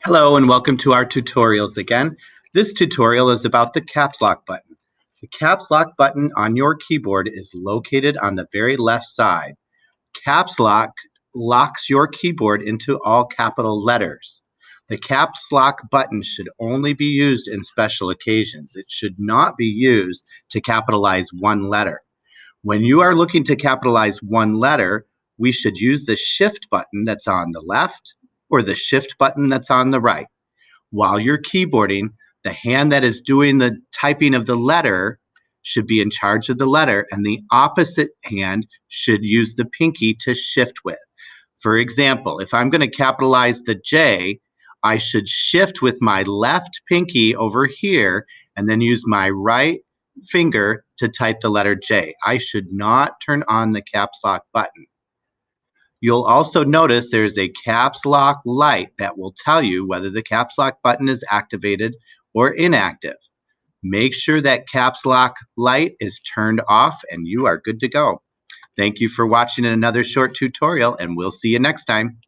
Hello and welcome to our tutorials again. This tutorial is about the caps lock button. The caps lock button on your keyboard is located on the very left side. Caps lock locks your keyboard into all capital letters. The caps lock button should only be used in special occasions. It should not be used to capitalize one letter. When you are looking to capitalize one letter, we should use the shift button that's on the left or the shift button that's on the right. While you're keyboarding, the hand that is doing the typing of the letter should be in charge of the letter, and the opposite hand should use the pinky to shift with. For example, if I'm going to capitalize the J, I should shift with my left pinky over here and then use my right finger to type the letter J. I should not turn on the caps lock button. You'll also notice there's a caps lock light that will tell you whether the caps lock button is activated or inactive. Make sure that caps lock light is turned off and you are good to go. Thank you for watching another short tutorial, and we'll see you next time.